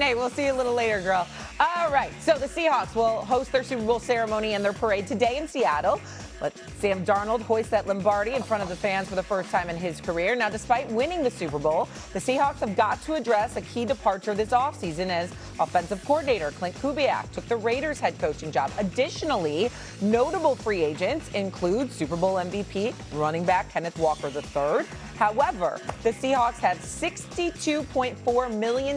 Hey, we'll see you a little later, girl. All right, so the Seahawks will host their Super Bowl ceremony and their parade today in Seattle. Let Sam Darnold hoist that Lombardi in front of the fans for the first time in his career. Now, despite winning the Super Bowl, the Seahawks have got to address a key departure this offseason as offensive coordinator Clint Kubiak took the Raiders head coaching job. Additionally, notable free agents include Super Bowl MVP running back Kenneth Walker III. However, the Seahawks have $62.4 million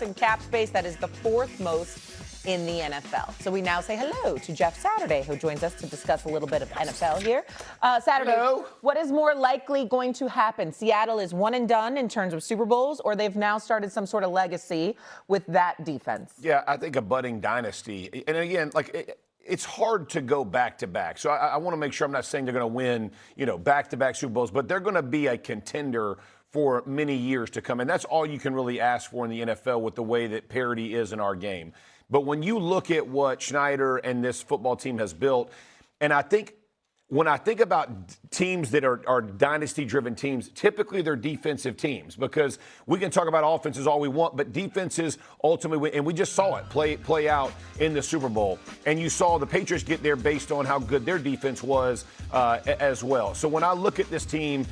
in cap space. That is the fourth most in the NFL. So we now say hello to Jeff Saturday, who joins us to discuss a little bit of NFL here. Saturday, hello. What is more likely going to happen? Seattle is one and done in terms of Super Bowls, or they've now started some sort of legacy with that defense? Yeah, I think a budding dynasty. And again, it's hard to go back-to-back. So I want to make sure I'm not saying they're going to win, back-to-back Super Bowls, but they're going to be a contender for many years to come. And that's all you can really ask for in the NFL with the way that parity is in our game. But when you look at what Schneider and this football team has built, and when I think about teams that are dynasty-driven teams, typically they're defensive teams because we can talk about offenses all we want, but defenses ultimately, and we just saw it play out in the Super Bowl. And you saw the Patriots get there based on how good their defense was as well. So when I look at this team,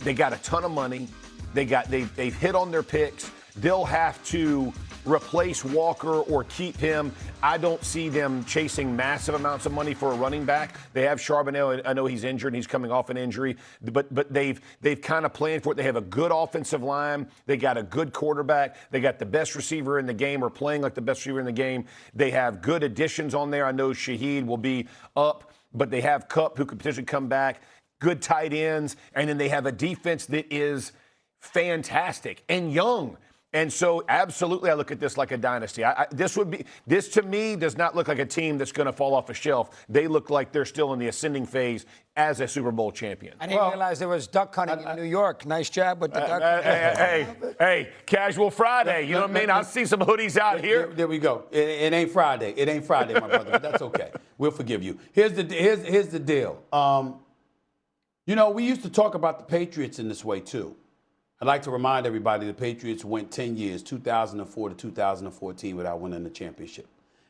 they got a ton of money. They've hit on their picks. They'll have to replace Walker or keep him. I don't see them chasing massive amounts of money for a running back. They have Charbonnet. I know he's injured and he's coming off an injury, but they've kind of planned for it. They have a good offensive line. They got a good quarterback. They got the best receiver in the game or playing like the best receiver in the game. They have good additions on there. I know Shaheed will be up, but they have Kupp who could potentially come back. Good tight ends. And then they have a defense that is fantastic and young. And so, absolutely, I look at this like a dynasty. This to me does not look like a team that's going to fall off a shelf. They look like they're still in the ascending phase as a Super Bowl champion. I didn't realize there was duck hunting in New York. Nice job with the duck hunting. Hey, casual Friday. You know what I mean? I see some hoodies out here. There we go. It ain't Friday. It ain't Friday, my brother. But that's okay. We'll forgive you. Here's the deal. We used to talk about the Patriots in this way too. I'd like to remind everybody the Patriots went 10 years, 2004 to 2014, without winning the championship.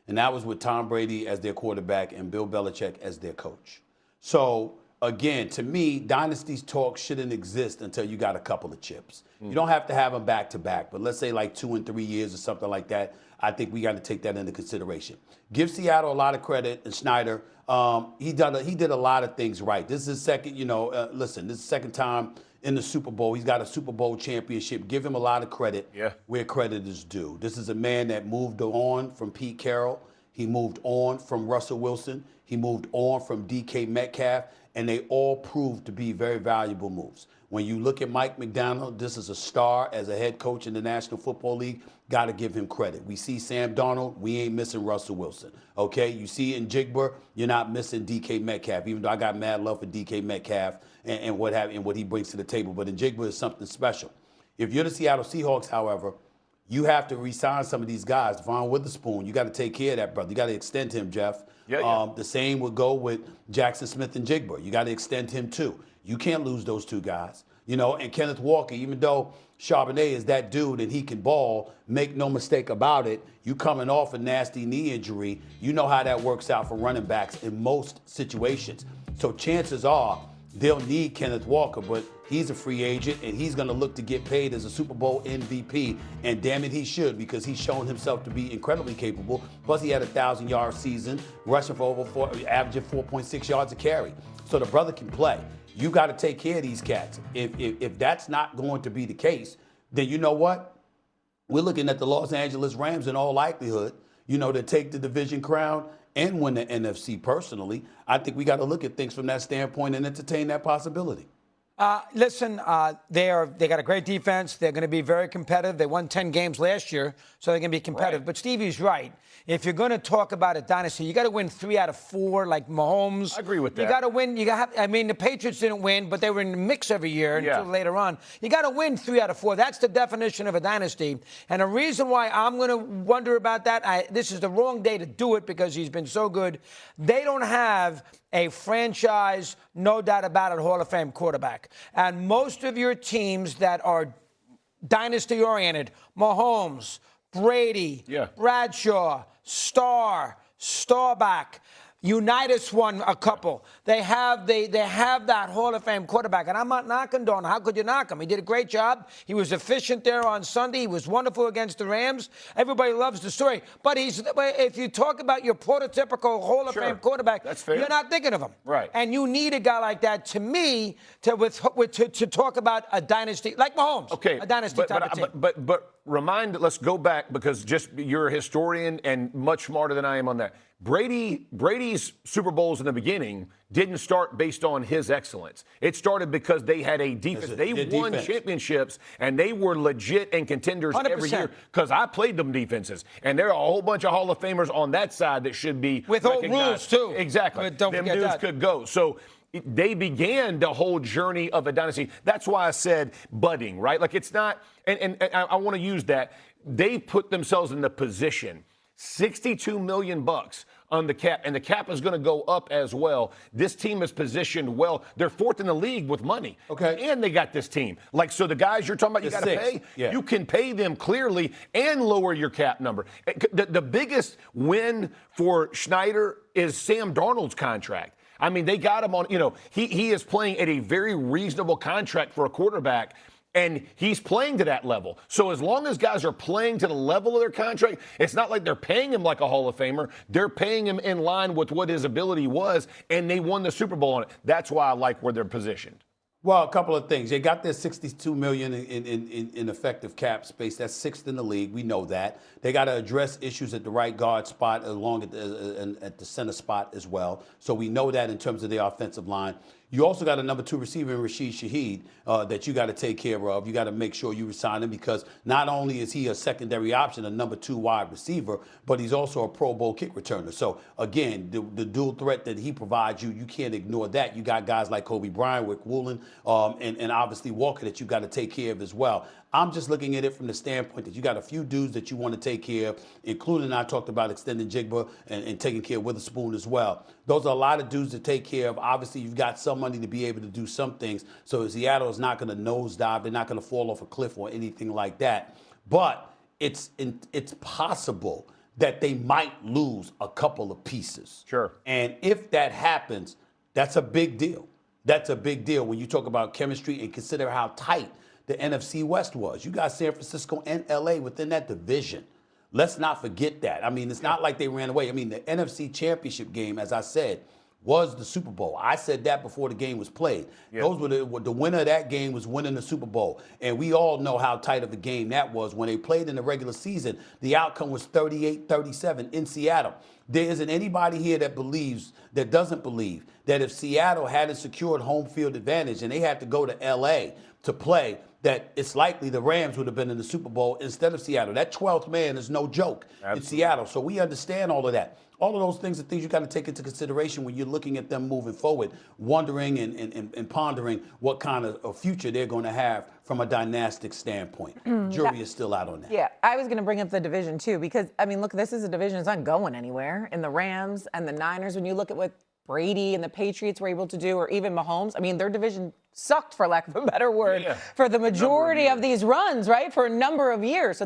And that was with Tom Brady as their quarterback and Bill Belichick as their coach. So, again, to me, dynasties talk shouldn't exist until you got a couple of chips. You don't have to have them back-to-back, but let's say like 2 and 3 years or something like that. I think we got to take that into consideration. Give Seattle a lot of credit, and Schneider, he did a lot of things right. This is his second, this is the second time in the Super Bowl. He's got a Super Bowl championship. Give him a lot of credit where credit is due. This is a man that moved on from Pete Carroll. He moved on from Russell Wilson. He moved on from DK Metcalf, and they all proved to be very valuable moves. When you look at Mike McDonald, this is a star as a head coach in the National Football League. Got to give him credit. We see Sam Darnold. We ain't missing Russell Wilson. Okay, you see in Jigba, you're not missing DK Metcalf, even though I got mad love for DK Metcalf and what he brings to the table. But in Jigba is something special. If you're the Seattle Seahawks, however, you have to re-sign some of these guys. Von Witherspoon, you got to take care of that, brother. You got to extend him, Jeff. The same would go with Jackson Smith and Jigba. You got to extend him too. You can't lose those two guys. And Kenneth Walker, even though Charbonnet is that dude and he can ball, make no mistake about it, you coming off a nasty knee injury, you know how that works out for running backs in most situations. So chances are they'll need Kenneth Walker, but he's a free agent and he's going to look to get paid as a Super Bowl MVP. And damn it, he should, because he's shown himself to be incredibly capable. Plus, he had a 1,000-yard season, rushing for averaging 4.6 yards a carry. So the brother can play. You got to take care of these cats. If that's not going to be the case, then you know what? We're looking at the Los Angeles Rams in all likelihood, to take the division crown and win the NFC personally. I think we got to look at things from that standpoint and entertain that possibility. Listen, they got a great defense. They're going to be very competitive. They won 10 games last year, so they're going to be competitive. Right. But Stevie's right. If you're going to talk about a dynasty, you got to win 3 out of 4, like Mahomes. I agree with that. You got to win. The Patriots didn't win, but they were in the mix every year until later on. You got to win 3 out of 4. That's the definition of a dynasty. And the reason why I'm going to wonder about that, this is the wrong day to do it because he's been so good. They don't have a franchise, no doubt about it, Hall of Fame quarterback. And most of your teams that are dynasty-oriented, Mahomes, Brady, Bradshaw, Starbuck. Unitas won a couple. They have that Hall of Fame quarterback, and I'm not knocking Darnold. How could you knock him? He did a great job. He was efficient there on Sunday. He was wonderful against the Rams. Everybody loves the story. But if you talk about your prototypical Hall of Fame quarterback, you're not thinking of him. Right. And you need a guy like that, to me, to talk about a dynasty like Mahomes. Okay. A dynasty type of team. But let's go back, because you're a historian and much smarter than I am on that. Brady's Super Bowls in the beginning didn't start based on his excellence. It started because they had a defense. They won championships, and they were legit and contenders 100%. every year, because I played them defenses. And there are a whole bunch of Hall of Famers on that side that should be with old rules, too. Exactly. But don't them forget dudes that. could go. So they began the whole journey of a dynasty. That's why I said budding, right? Like, it's not, and I want to use that. They put themselves in the position. $62 million on the cap, and the cap is going to go up as well. This team is positioned well. They're fourth in the league with money. Okay. And they got this team. Like, so the guys you're talking about, you got to pay. Yeah. You can pay them clearly and lower your cap number. The biggest win for Schneider is Sam Darnold's contract. I mean, they got him on, he is playing at a very reasonable contract for a quarterback. And he's playing to that level. So as long as guys are playing to the level of their contract, it's not like they're paying him like a Hall of Famer. They're paying him in line with what his ability was, and they won the Super Bowl on it. That's why I like where they're positioned. Well, a couple of things. They got their $62 million in effective cap space. That's sixth in the league. We know that. They got to address issues at the right guard spot, along at the center spot as well. So we know that in terms of their offensive line. You also got a number 2 receiver in Rashid Shaheed that you got to take care of. You got to make sure you resign him, because not only is he a secondary option, a number 2 wide receiver, but he's also a Pro Bowl kick returner. So again, the dual threat that he provides you can't ignore that. You got guys like Kobe Bryant, Rick Woolen, and obviously Walker that you got to take care of as well. I'm just looking at it from the standpoint that you got a few dudes that you want to take care of, including I talked about extending Jigba and taking care of Witherspoon as well. Those are a lot of dudes to take care of. Obviously, you've got some money to be able to do some things. So Seattle is not going to nosedive. They're not going to fall off a cliff or anything like that. But it's possible that they might lose a couple of pieces. Sure. And if that happens, that's a big deal. That's a big deal when you talk about chemistry and consider how tight the NFC West was. You got San Francisco and LA within that division. Let's not forget that. I mean, it's not like they ran away. I mean, the NFC Championship game, as I said, was the Super Bowl. I said that before the game was played. Yeah. Those were the winner of that game was winning the Super Bowl. And we all know how tight of a game that was. When they played in the regular season, the outcome was 38-37 in Seattle. There isn't anybody here that doesn't believe that if Seattle hadn't secured home field advantage and they had to go to LA to play, that it's likely the Rams would have been in the Super Bowl instead of Seattle. That 12th man is no joke in Seattle. So we understand all of that. All of those things are things you got to take into consideration when you're looking at them moving forward, wondering and pondering what kind of future they're going to have from a dynastic standpoint. Jury is still out on that. Yeah, I was going to bring up the division, too, because, I mean, look, this is a division that's not going anywhere. In the Rams and the Niners, when you look at what Brady and the Patriots were able to do, or even Mahomes, I mean, their division sucked, for lack of a better word, for the majority of these runs, right, for a number of years. So